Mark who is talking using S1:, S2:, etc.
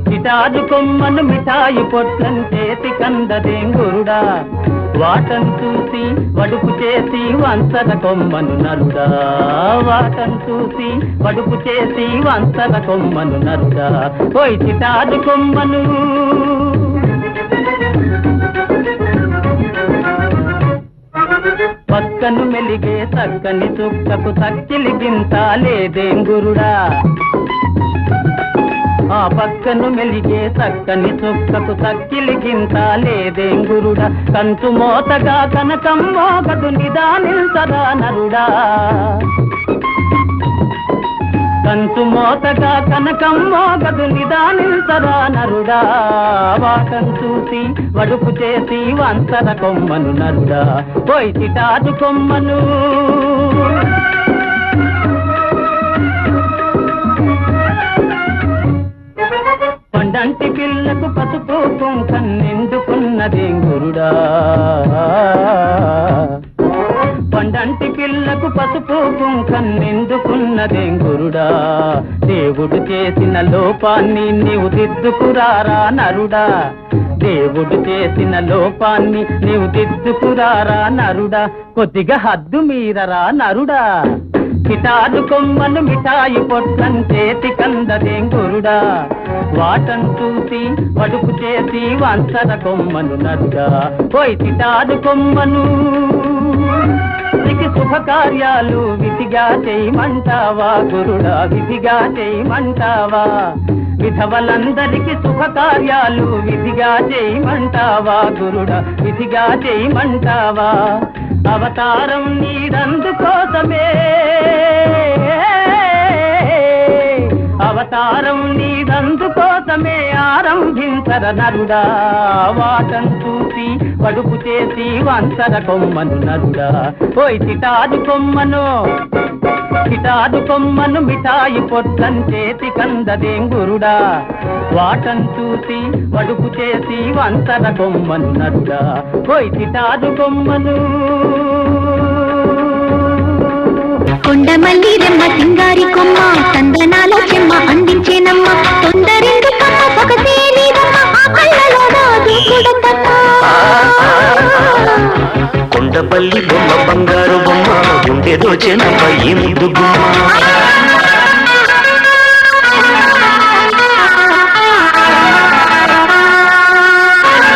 S1: చిటాదు కొమ్మను మిఠాయి పొట్లను చేతి కందదేంగురుడా వాటం చూసి వడుపు చేసి వంచన కొమ్మను నరుడా వాటం చూసి వడుపు చేసి వంచన కొమ్మను నరుడా ఓయ్ చిటాదు కొమ్మను పక్కను మెలిగే చక్కని చుక్కకు తక్కిలి గింత లేదేంగురుడా ఆ పక్కను మెలిగే చక్కని చుక్కకు తక్కిలి గింత లేదేంగురుడా కంచు మోతగా కనకం మోగదు నిదానిల్సరా నరుడా కంచు మోతగా కనకం మోగదు నిదానిల్సరా నరుడా వాటం చూసి వడుపు చేసి వంచన కొమ్మను నరుడా పోయి చిటాదు కొమ్మను పండంటి పిల్లకు పసుపు కుంకన్నెందుకున్నదేంగురుడా పండంటి పిల్లకు పసుపు కుంకన్నెందుకున్నదేంగురుడా దేవుడు చేసిన లోపాన్ని నీవు దిద్దుకురారా నరుడా దేవుడు చేసిన లోపాన్ని నీవు దిద్దుకురారా నరుడా కొద్దిగా హద్దు మీరరా నరుడా చిటాదు కొమ్మను మిఠాయి పొట్లం చేతి కందదేంగురుడా వాటం చూసి వడుపు చేసి వంచన కొమ్మను నరుడా పోయి చిటాదు కొమ్మను శుభకార్యాలు విధిగా చేయమంటావా గురుడా విధిగా చేయమంటావా విధవలందరికీ శుభకార్యాలు విధిగా చేయమంటావా గురుడా విధిగా చేయమంటావా అవతారం నీదందుకోసమే అవతారం నీదందుకోసమే ఆరంభించర నరుడా వాటం చూసి వడుపు చేసి వంచన కొమ్మను నరుడా పోయి చిటాదు కొమ్మను మిఠాయి పొట్లం చేతి కందదేంగురుడా వాటం చూసి వడుపు చేసి వంచన కొమ్మను నరుడా పోయి చిటాదు కొమ్మను
S2: కొండమల్లి రెమ్మ సింగారి కొమ్మ చందనాల చెమ్మ అందించేనమ్మ తొందరెందుకమ్మ సొగసే నీదమ్మ ఆ కళ్ళలోన దూకుడమ్మా
S3: కొండపల్లి బొమ్మ బంగారు బొమ్మ గుండె దోచెనమ్మ ఈ ముద్దు గుమ్మ